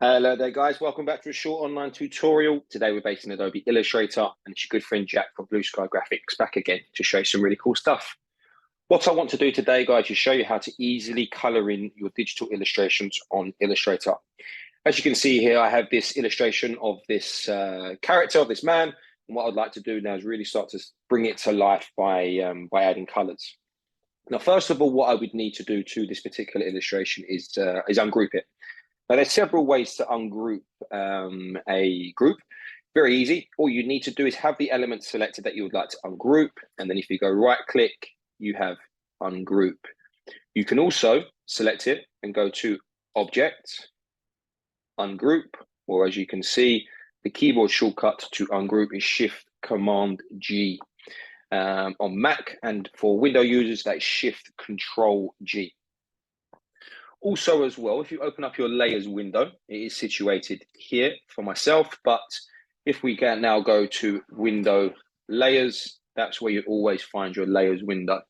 Hello there guys, welcome back to a short online tutorial. Today we're based in Adobe Illustrator and it's your good friend Jack from Blue Sky Graphics back again to show you some really cool stuff. What I want to do today guys is show you how to easily color in your digital illustrations on Illustrator. As you can see here, I have this illustration of this character, of this man, and what I'd like to do now is really start to bring it to life by adding colors. Now, first of all, what I would need to do to this particular illustration is ungroup it. Now, there's several ways to ungroup a group. Very easy. All you need to do is have the element selected that you would like to ungroup. And then if you go right click, you have ungroup. You can also select it and go to Object, Ungroup, or as you can see, the keyboard shortcut to ungroup is Shift-Command-G. On Mac, and for Windows users, that is Shift-Control-G. Also as well, if you open up your layers window, it is situated here for myself, but if we can now go to window layers, that's where you always find your layers window.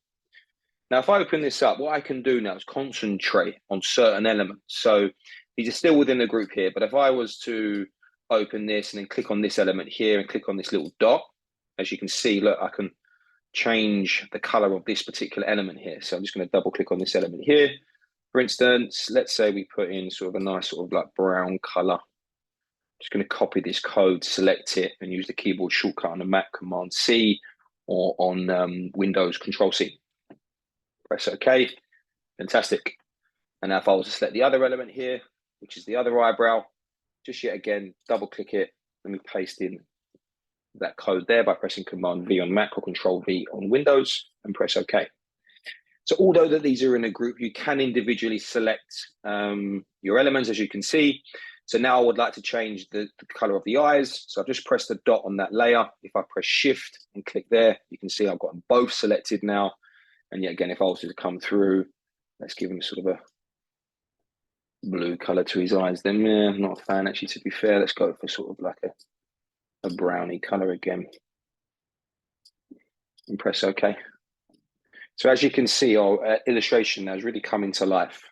Now, if I open this up, what I can do now is concentrate on certain elements. So these are still within the group here, but if I was to open this and then click on this element here and click on this little dot, as you can see, look, I can change the color of this particular element here. So I'm just going to double click on this element here. For instance, let's say we put in sort of a nice sort of like brown color. Just going to copy this code, select it, and use the keyboard shortcut on the Mac, Command C, or on Windows Control C. Press OK. Fantastic. And now if I was to select the other element here, which is the other eyebrow, just yet again, double click it. Let me paste in that code there by pressing Command V on Mac or Control V on Windows and press OK. So although that these are in a group, you can individually select your elements, as you can see. So now I would like to change the color of the eyes. So I've just pressed the dot on that layer. If I press Shift and click there, you can see I've got them both selected now. And yet again, if I was to come through, let's give him sort of a blue color to his eyes. Then, yeah, I'm not a fan actually, to be fair. Let's go for sort of like a browny color again. And press OK. So as you can see, our illustration now is really coming to life.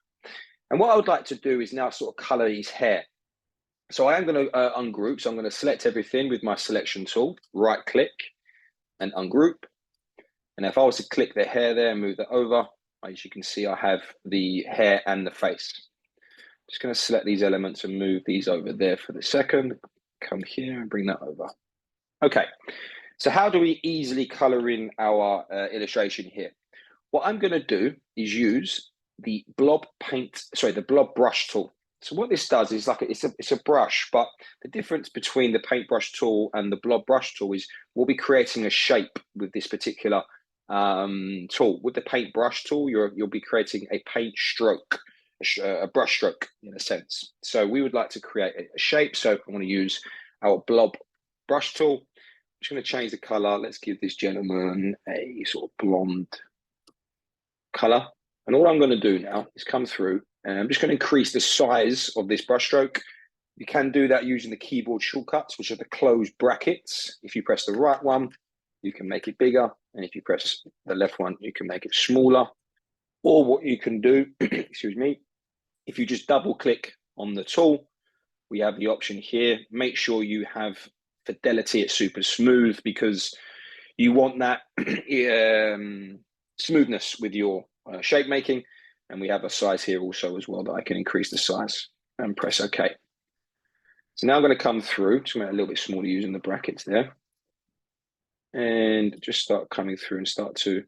And what I would like to do is now sort of color his hair. So I am going to ungroup. So I'm going to select everything with my selection tool, right click and ungroup. And if I was to click the hair there and move that over, as you can see, I have the hair and the face. Just going to select these elements and move these over there for the second. Come here and bring that over. Okay. So how do we easily color in our illustration here? What I'm going to do is use the blob brush tool. So what this does is like it's a brush, but the difference between the paintbrush tool and the blob brush tool is we'll be creating a shape with this particular tool. With the paintbrush tool, you'll be creating a paint stroke, a brush stroke in a sense. So we would like to create a shape. So I'm going to use our blob brush tool. I'm just going to change the color. Let's give this gentleman a sort of blonde color. And all I'm going to do now is come through and I'm just going to increase the size of this brush stroke. You can do that using the keyboard shortcuts, which are the closed brackets. If you press the right one, you can make it bigger. And if you press the left one, you can make it smaller. Or what you can do, excuse me, if you just double click on the tool, we have the option here. Make sure you have fidelity at super smooth because you want that smoothness with your shape making. And we have a size here also as well that I can increase the size and press OK. So now I'm going to come through, just make it a little bit smaller using the brackets there. And just start coming through and start to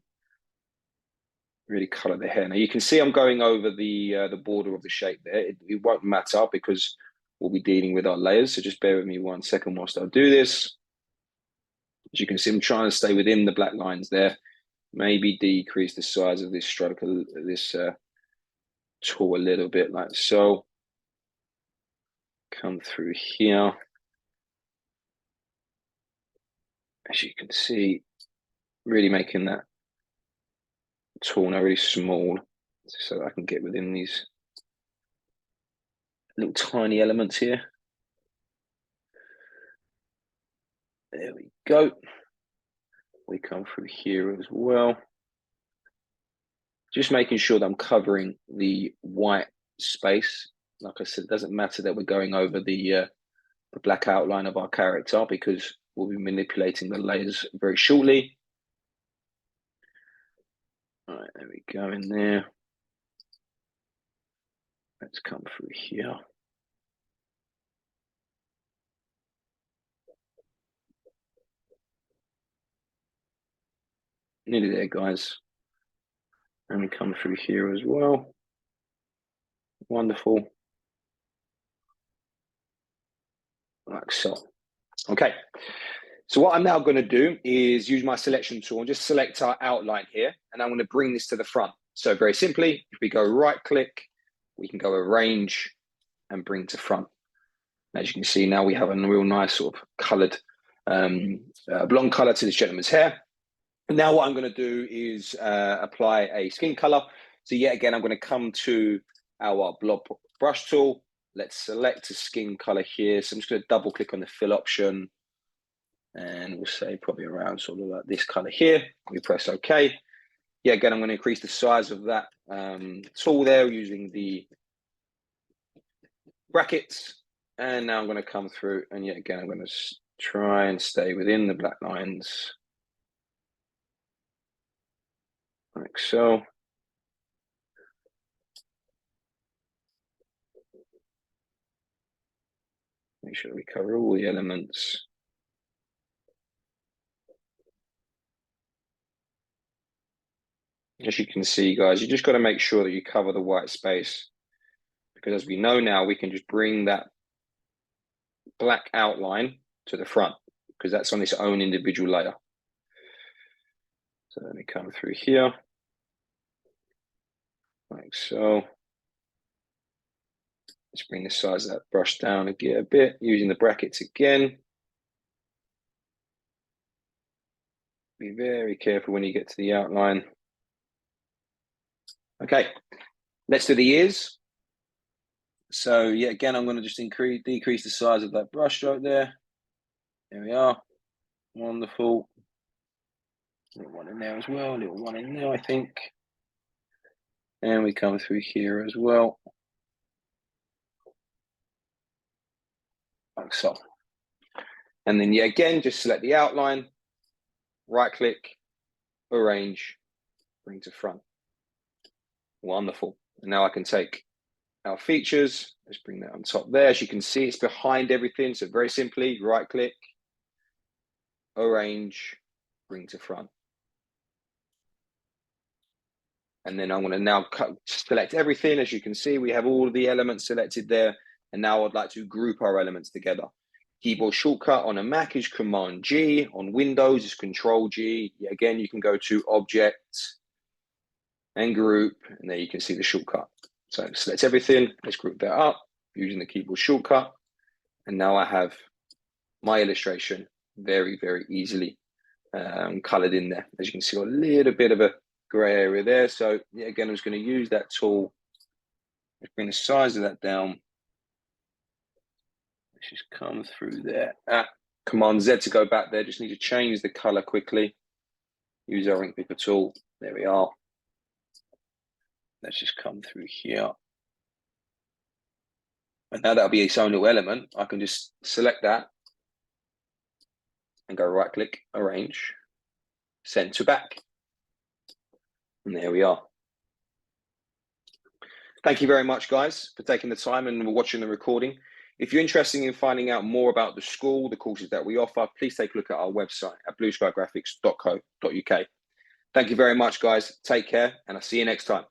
really color the hair. Now you can see I'm going over the border of the shape there. It won't matter because we'll be dealing with our layers. So just bear with me 1 second whilst I do this. As you can see, I'm trying to stay within the black lines there. Maybe decrease the size of this stroke, this tool a little bit like so. Come through here. As you can see, really making that tool now really small so that I can get within these little tiny elements here. There we go. We come through here as well. Just making sure that I'm covering the white space like I said, it doesn't matter that we're going over the black outline of our character because we'll be manipulating the layers very shortly. All right, there we go in there. Let's come through here. Nearly there, guys. And we come through here as well. Wonderful. Like so. Okay. So what I'm now going to do is use my selection tool and just select our outline here. And I'm going to bring this to the front. So very simply, if we go right click, we can go arrange and bring to front. As you can see, now we have a real nice sort of colored, blonde color to this gentleman's hair. And now what I'm going to do is apply a skin color. So yet again, I'm going to come to our blob brush tool. Let's select a skin color here. So I'm just going to double click on the fill option. And we'll say probably around sort of like this color here. We press OK. Yeah, again, I'm going to increase the size of that tool there using the brackets. And now I'm going to come through and yet again, I'm going to try and stay within the black lines. Like so. Make sure we cover all the elements. As you can see, guys, you just got to make sure that you cover the white space because as we know now, we can just bring that black outline to the front because that's on its own individual layer. So let me come through here, like so. Let's bring the size of that brush down again a bit, using the brackets again. Be very careful when you get to the outline. Okay, let's do the ears. So yeah, again, I'm going to just decrease the size of that brush stroke there. There we are. Wonderful. Little one in there as well. Little one in there, I think. And we come through here as well. Like so. And then yeah, again, just select the outline, right click, arrange, bring to front. Wonderful. And now I can take our features. Let's bring that on top there. As you can see, it's behind everything. So very simply, right click, arrange, bring to front. And then I'm going to now select everything. As you can see, we have all of the elements selected there. And now I'd like to group our elements together. Keyboard shortcut on a Mac is Command G. On Windows is Control G. Again, you can go to Object and Group, and there you can see the shortcut. So select everything. Let's group that up using the keyboard shortcut. And now I have my illustration very, very easily colored in there. As you can see, a little bit of a gray area there. So yeah, again, I'm just going to use that tool. Let's bring the size of that down. Let's just come through there. Command Z to go back there. Just need to change the color quickly. Use our ink picker tool. There we are. Let's just come through here. And now that'll be its own little element. I can just select that and go right click, arrange, send to back. And there we are. Thank you very much, guys, for taking the time and watching the recording. If you're interested in finding out more about the school, the courses that we offer, please take a look at our website at blueskygraphics.co.uk. Thank you very much, guys. Take care, and I'll see you next time.